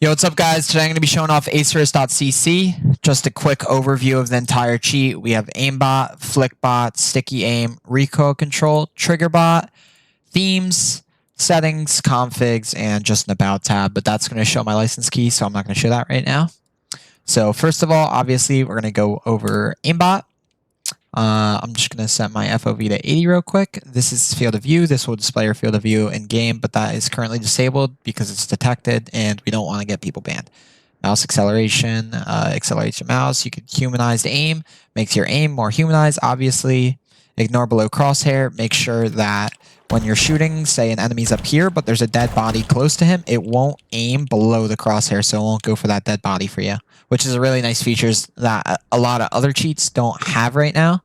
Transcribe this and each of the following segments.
Yo, what's up, guys? Today I'm going to be showing off acerus.cc. Just a quick overview of the entire cheat. We have AIMBOT, FlickBot, Sticky Aim, Recoil Control, TriggerBot, Themes, Settings, Configs, and just an About tab. But that's going to show my license key, so I'm not going to show that right now. So first of all, obviously, we're going to go over AIMBOT. I'm just going to set my FOV to 80 real quick. This is field of view. This will display your field of view in game, but that is currently disabled because it's detected and we don't want to get people banned. Mouse acceleration, accelerates your mouse. You can humanize the aim, makes your aim more humanized. Obviously, ignore below crosshair. Make sure that when you're shooting, say an enemy's up here, but there's a dead body close to him, it won't aim below the crosshair, so it won't go for that dead body for you, which is a really nice feature that a lot of other cheats don't have right now.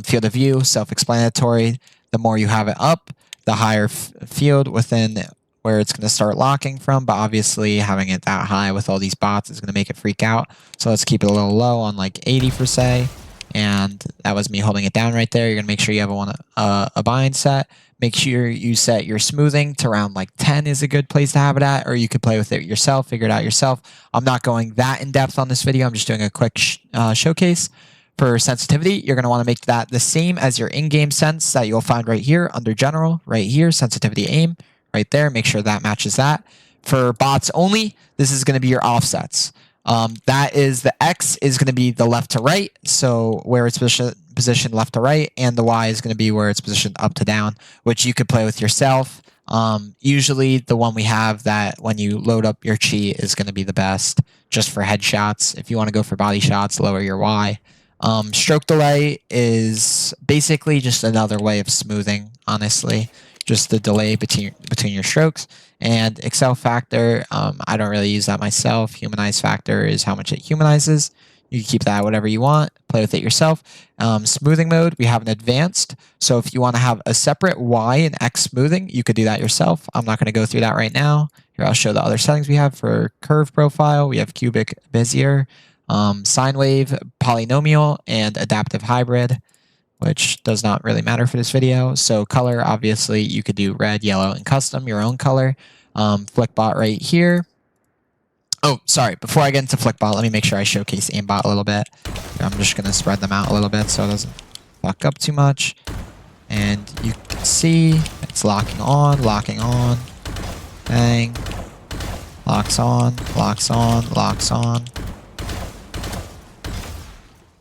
Field of view, self-explanatory. The more you have it up, the higher field within where it's going to start locking from, but obviously having it that high with all these bots is going to make it freak out. So let's keep it a little low on like 80 per se. And that was me holding it down right there. You're going to make sure you have a bind set. Make sure you set your smoothing to around like 10 is a good place to have it at, or you could play with it yourself, figure it out yourself. I'm not going that in depth on this video. I'm just doing a quick showcase. For sensitivity, you're going to want to make that the same as your in-game sense that you'll find right here under general, right here, sensitivity aim, right there. Make sure that matches that. For bots only, this is going to be your offsets. That is the X is going to be the left to right, so where it's positioned left to right, and the Y is going to be where it's positioned up to down, which you could play with yourself. Usually the one we have that when you load up your cheat is going to be the best just for headshots. If you want to go for body shots, lower your Y. Stroke delay is basically just another way of smoothing, honestly. Just the delay between your strokes. And excel factor, I don't really use that myself. Humanize factor is how much it humanizes. You can keep that whatever you want. Play with it yourself. Smoothing mode, we have an advanced. So if you want to have a separate Y and X smoothing, you could do that yourself. I'm not going to go through that right now. Here, I'll show the other settings we have for curve profile. We have cubic Bezier. Sine wave, polynomial, and adaptive hybrid, which does not really matter for this video. So color, obviously, you could do red, yellow, and custom, your own color. FlickBot right here. Oh, sorry. Before I get into FlickBot, let me make sure I showcase AIMBOT a little bit. I'm just going to spread them out a little bit so it doesn't fuck up too much. And you can see it's locking on, bang, locks on, locks on, locks on.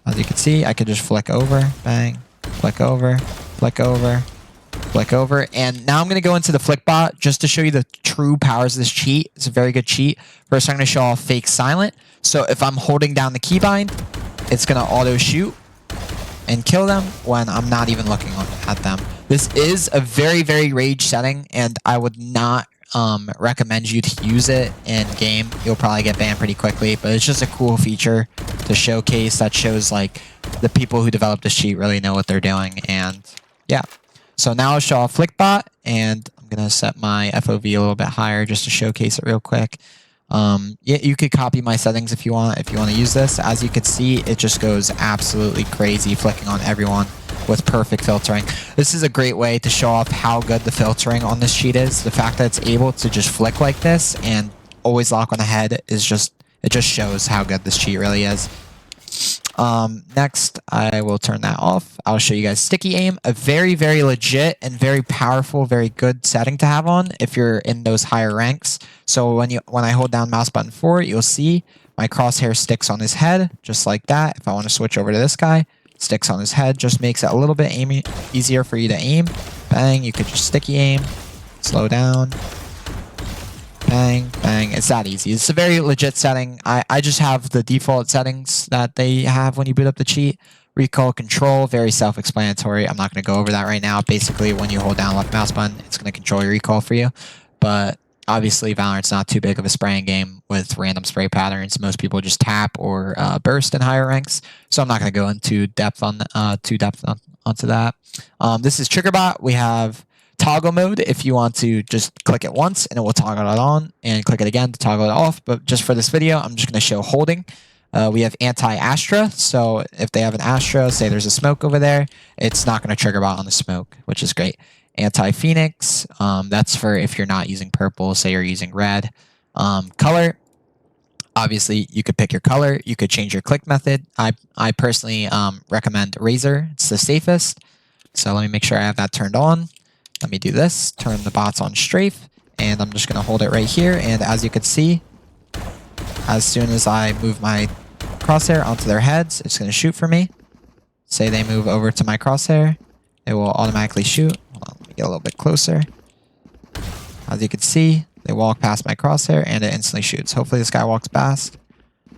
As you can see, I could just flick over, bang, flick over, flick over, flick over. And now I'm going to go into the FlickBot just to show you the true powers of this cheat. It's a very good cheat. First, I'm going to show off fake silent. So if I'm holding down the keybind, it's going to auto shoot and kill them when I'm not even looking at them. This is a very, very rage setting, and I would not recommend you to use it in game. You'll probably get banned pretty quickly, but it's just a cool feature to showcase that shows like the people who developed this cheat really know what they're doing. And yeah, so now I'll show off FlickBot, and I'm gonna set my FOV a little bit higher just to showcase it real quick. Yeah, you could copy my settings if you want to use this. As you can see, it just goes absolutely crazy, flicking on everyone with perfect filtering. This is a great way to show off how good the filtering on this cheat is. The fact that it's able to just flick like this and always lock on the head is just, it just shows how good this cheat really is. Next, I will turn that off. I'll show you guys Sticky Aim, a very, very legit and very powerful, very good setting to have on if you're in those higher ranks. So when I hold down mouse button 4, you'll see my crosshair sticks on his head, just like that. If I want to switch over to this guy, sticks on his head, just makes it a little bit easier for you to aim. Bang, you could just sticky aim, slow down, bang, bang. It's that easy. It's a very legit setting. I just have the default settings that they have when you boot up the cheat. Recoil control, very self-explanatory. I'm not going to go over that right now. Basically, when you hold down left mouse button, it's going to control your recoil for you. But obviously, Valorant's not too big of a spraying game with random spray patterns. Most people just tap or burst in higher ranks. So I'm not going to go into depth on onto that. This is TriggerBot. We have toggle mode if you want to just click it once and it will toggle it on, and click it again to toggle it off. But just for this video, I'm just going to show holding. We have anti-Astra, so if they have an Astra, say there's a smoke over there, it's not going to trigger bot on the smoke, which is great. Anti-Phoenix, that's for if you're not using purple, say you're using red. Color. Obviously, you could pick your color. You could change your click method. I personally recommend Razor. It's the safest. So let me make sure I have that turned on. Let me do this. Turn the bots on strafe. And I'm just going to hold it right here. And as you can see, as soon as I move my crosshair onto their heads, it's going to shoot for me. Say they move over to my crosshair, it will automatically shoot. Hold on, let me get a little bit closer. As you can see, they walk past my crosshair and it instantly shoots. Hopefully this guy walks past.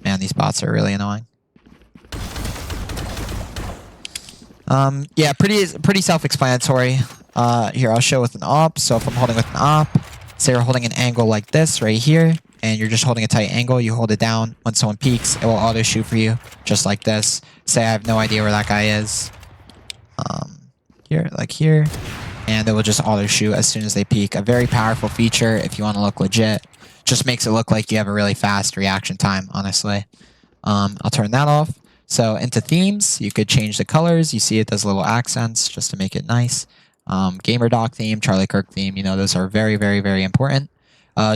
Man, these bots are really annoying. Yeah, pretty self-explanatory. Here, I'll show with an op. So if I'm holding with an op, say you're holding an angle like this right here, and you're just holding a tight angle, you hold it down. When someone peeks, it will auto shoot for you, just like this. Say I have no idea where that guy is. Here, like here. And it will just auto shoot as soon as they peek. A very powerful feature if you want to look legit. Just makes it look like you have a really fast reaction time, honestly. I'll turn that off. So into themes, you could change the colors. You see it does little accents just to make it nice. Gamer doc theme, Charlie Kirk theme, those are very, very, very important.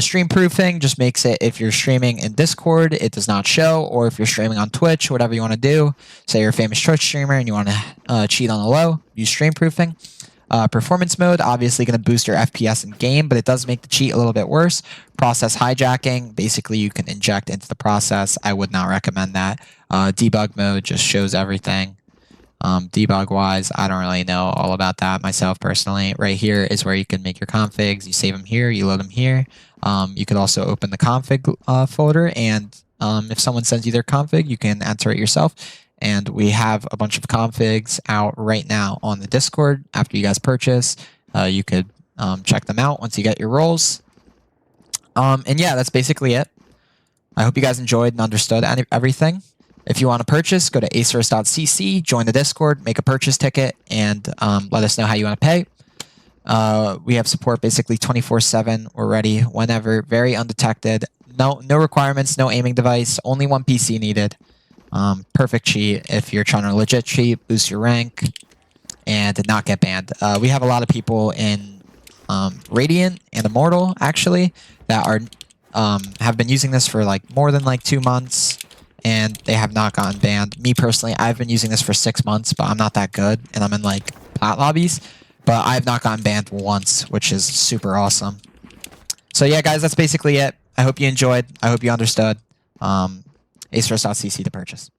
Stream proofing just makes it, if you're streaming in Discord, it does not show, or if you're streaming on Twitch, whatever you want to do. Say you're a famous Twitch streamer and you want to cheat on the low, use stream proofing. Performance mode, obviously going to boost your FPS in game, but it does make the cheat a little bit worse. Process hijacking, basically you can inject into the process. I would not recommend that. Debug mode just shows everything. Debug wise, I don't really know all about that myself personally. Right here is where you can make your configs. You save them here, you load them here. You could also open the config folder, and if someone sends you their config, you can enter it yourself. And we have a bunch of configs out right now on the Discord. After you guys purchase, you could check them out once you get your roles. And yeah, that's basically it. I hope you guys enjoyed and understood everything. If you want to purchase, go to acerus.cc, join the Discord, make a purchase ticket, and let us know how you want to pay. We have support basically 24/7. We're ready whenever, very undetected. No requirements, no aiming device, only one PC needed. Perfect cheat if you're trying to legit cheat, boost your rank, and not get banned. We have a lot of people in Radiant and Immortal, actually, that are have been using this for more than 2 months. And they have not gotten banned. Me personally, I've been using this for 6 months, but I'm not that good, and I'm in plat lobbies. But I have not gotten banned once, which is super awesome. So yeah, guys, that's basically it. I hope you enjoyed. I hope you understood. Acerus.cc to purchase.